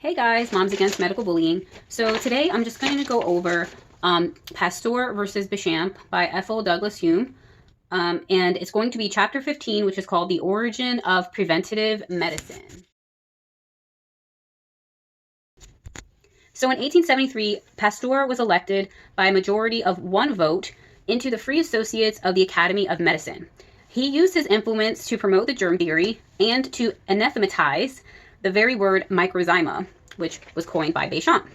Hey guys, Moms Against Medical Bullying. So today I'm just going to go over Pasteur versus Béchamp by Ethel Douglas Hume. And it's going to be chapter 15, which is called The Origin of Preventative Medicine. So in 1873, Pasteur was elected by a majority of 1 vote into the Free Associates of the Academy of Medicine. He used his influence to promote the germ theory and to anathematize the very word microzyma, which was coined by Béchamp.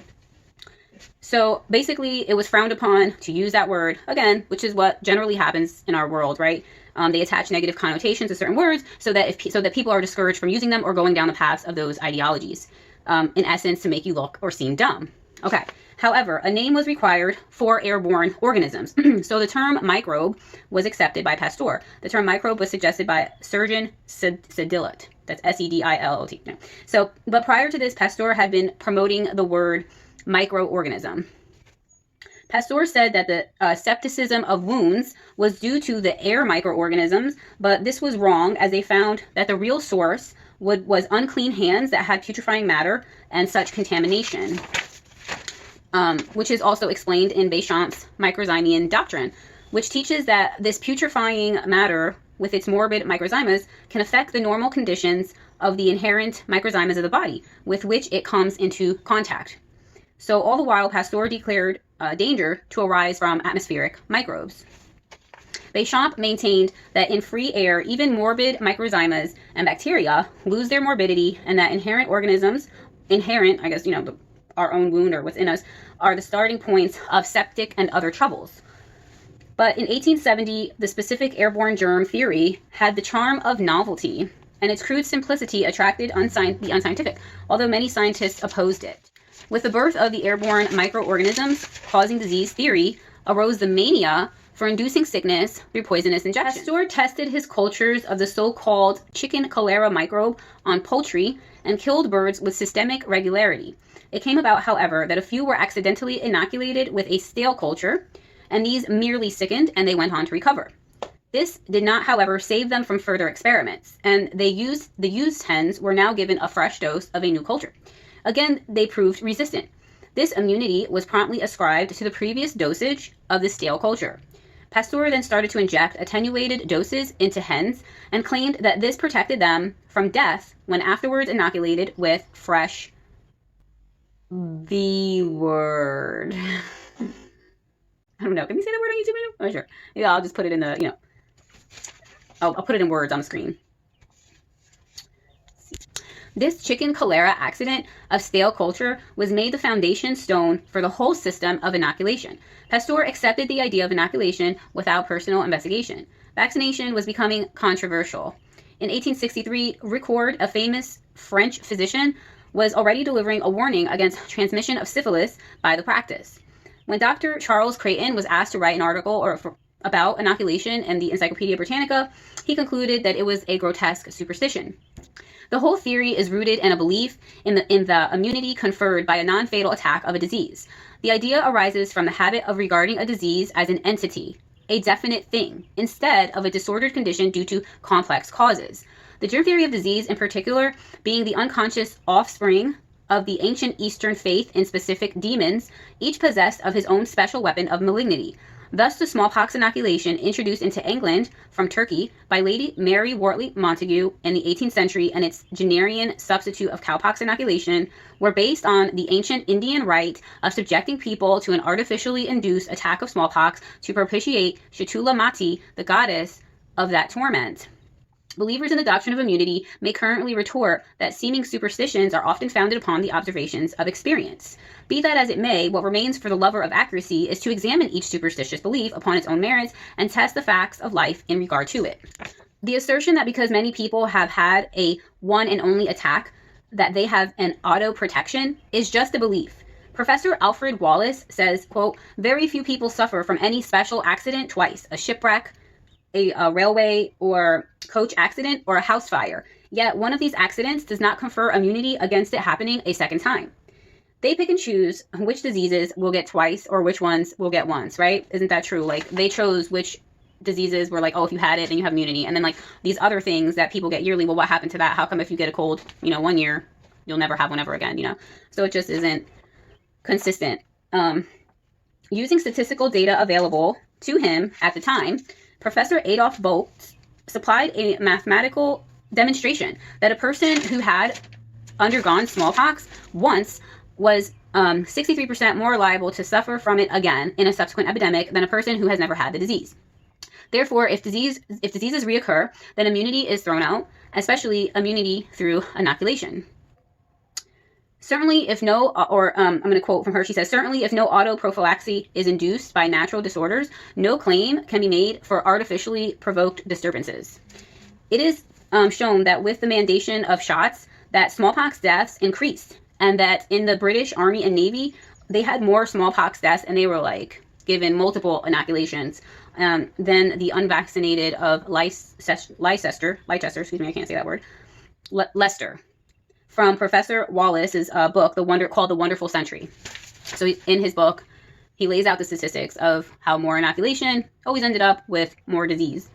So basically, it was frowned upon to use that word, again, which is what generally happens in our world, right? They attach negative connotations to certain words so that people are discouraged from using them or going down the paths of those ideologies, in essence, to make you look or seem dumb. Okay. However, a name was required for airborne organisms. So the term microbe was accepted by Pasteur. The term microbe was suggested by Surgeon Sedilot. That's S-E-D-I-L-O-T. So, but prior to this, Pasteur had been promoting the word microorganism. Pasteur said that the septicism of wounds was due to the air microorganisms, but this was wrong, as they found that the real source was unclean hands that had putrefying matter and such contamination, which is also explained in Béchamp's microzymian doctrine, which teaches that this putrefying matter with its morbid microzymas can affect the normal conditions of the inherent microzymas of the body with which it comes into contact. So all the while, Pasteur declared danger to arise from atmospheric microbes. Béchamp maintained that in free air, even morbid microzymas and bacteria lose their morbidity, and that inherent, I guess, our own wound or what's in us, are the starting points of septic and other troubles. But in 1870, the specific airborne germ theory had the charm of novelty, and its crude simplicity attracted the unscientific, although many scientists opposed it. With the birth of the airborne microorganisms causing disease theory, arose the mania for inducing sickness through poisonous injection. Pasteur tested his cultures of the so-called chicken cholera microbe on poultry and killed birds with systemic regularity. It came about, however, that a few were accidentally inoculated with a stale culture, and these merely sickened, and they went on to recover. This did not, however, save them from further experiments, and the used hens were now given a fresh dose of a new culture. Again, they proved resistant. This immunity was promptly ascribed to the previous dosage of the stale culture. Pasteur then started to inject attenuated doses into hens and claimed that this protected them from death when afterwards inoculated with fresh B word. I don't know. Can we say that word on YouTube right now? I'm not sure. Yeah, I'll just put it in the, I'll put it in words on the screen. This chicken cholera accident of stale culture was made the foundation stone for the whole system of inoculation. Pasteur accepted the idea of inoculation without personal investigation. Vaccination was becoming controversial. In 1863, Ricord, a famous French physician, was already delivering a warning against transmission of syphilis by the practice. When Dr. Charles Creighton was asked to write an article about inoculation in the Encyclopedia Britannica, he concluded that it was a grotesque superstition. The whole theory is rooted in a belief in the immunity conferred by a non-fatal attack of a disease. The idea arises from the habit of regarding a disease as an entity, a definite thing, instead of a disordered condition due to complex causes. The germ theory of disease, in particular, being the unconscious offspring of the ancient Eastern faith in specific demons, each possessed of his own special weapon of malignity. Thus, the smallpox inoculation introduced into England from Turkey by Lady Mary Wortley Montagu in the 18th century and its generian substitute of cowpox inoculation were based on the ancient Indian rite of subjecting people to an artificially induced attack of smallpox to propitiate Shatula Mati, the goddess of that torment. Believers in the doctrine of immunity may currently retort that seeming superstitions are often founded upon the observations of experience. Be that as it may, what remains for the lover of accuracy is to examine each superstitious belief upon its own merits and test the facts of life in regard to it. The assertion that because many people have had a one and only attack, that they have an auto-protection is just a belief. Professor Alfred Wallace says, quote, "Very few people suffer from any special accident twice, a shipwreck, a railway or coach accident, or a house fire. Yet one of these accidents does not confer immunity against it happening a second time." They pick and choose which diseases will get twice or which ones will get once, right? Isn't that true? Like, they chose which diseases were like, oh, if you had it, then you have immunity. And then like these other things that people get yearly, well, what happened to that? How come if you get a cold, 1 year, you'll never have one ever again, you know? So it just isn't consistent. Using statistical data available to him at the time, Professor Adolf Vogt supplied a mathematical demonstration that a person who had undergone smallpox once was 63% more liable to suffer from it again in a subsequent epidemic than a person who has never had the disease. Therefore, if diseases reoccur, then immunity is thrown out, especially immunity through inoculation. Certainly, if no, I'm going to quote from her, she says, certainly if no autoprophylaxis is induced by natural disorders, no claim can be made for artificially provoked disturbances. It is shown that with the mandation of shots, that smallpox deaths increased, and that in the British Army and Navy, they had more smallpox deaths, and they were like given multiple inoculations than the unvaccinated of Leicester, excuse me, I can't say that word, Leicester. From Professor Wallace's book, called The Wonderful Century. So in his book, he lays out the statistics of how more inoculation always ended up with more disease.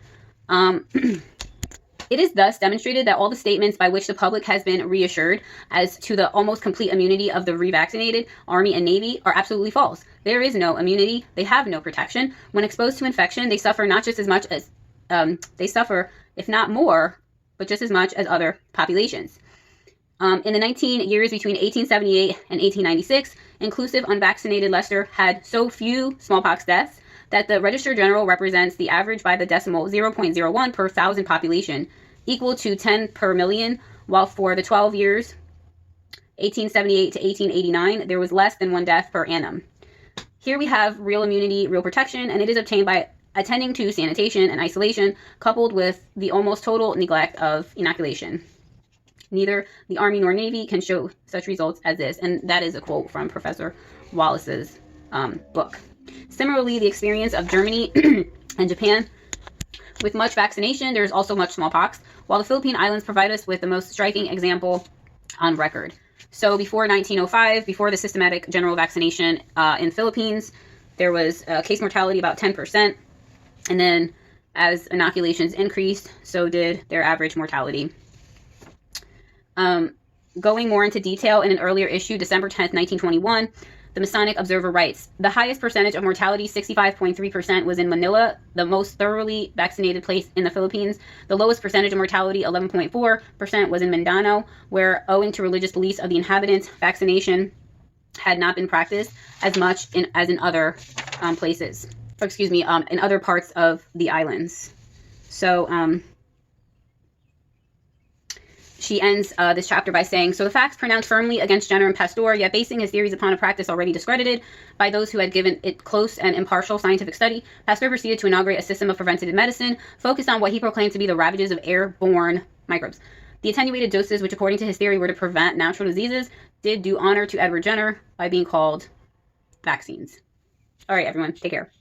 It is thus demonstrated that all the statements by which the public has been reassured as to the almost complete immunity of the revaccinated Army and Navy are absolutely false. There is no immunity. They have no protection. When exposed to infection, they suffer not just as much as, they suffer, if not more, but just as much as other populations. In the 19 years between 1878 and 1896, inclusive unvaccinated Leicester had so few smallpox deaths that the Register General represents the average by the decimal 0.01 per thousand population, equal to 10 per million, while for the 12 years, 1878 to 1889, there was less than 1 death per annum. Here we have real immunity, real protection, and it is obtained by attending to sanitation and isolation, coupled with the almost total neglect of inoculation. Neither the Army nor Navy can show such results as this. And that is a quote from Professor Wallace's book. Similarly, the experience of Germany and Japan, with much vaccination, there's also much smallpox, while the Philippine Islands provide us with the most striking example on record. So before 1905, before the systematic general vaccination in Philippines, there was case mortality about 10%. And then as inoculations increased, so did their average mortality. Going more into detail in an earlier issue, December 10th, 1921, the Masonic Observer writes, the highest percentage of mortality, 65.3%, was in Manila, the most thoroughly vaccinated place in the Philippines. The lowest percentage of mortality, 11.4%, was in Mindanao, where, owing to religious beliefs of the inhabitants, vaccination had not been practiced as much as in other places. In other parts of the islands. So, she ends this chapter by saying, so the facts pronounced firmly against Jenner and Pasteur, yet basing his theories upon a practice already discredited by those who had given it close and impartial scientific study, Pasteur proceeded to inaugurate a system of preventative medicine focused on what he proclaimed to be the ravages of airborne microbes. The attenuated doses, which according to his theory were to prevent natural diseases, did do honor to Edward Jenner by being called vaccines. All right, everyone, take care.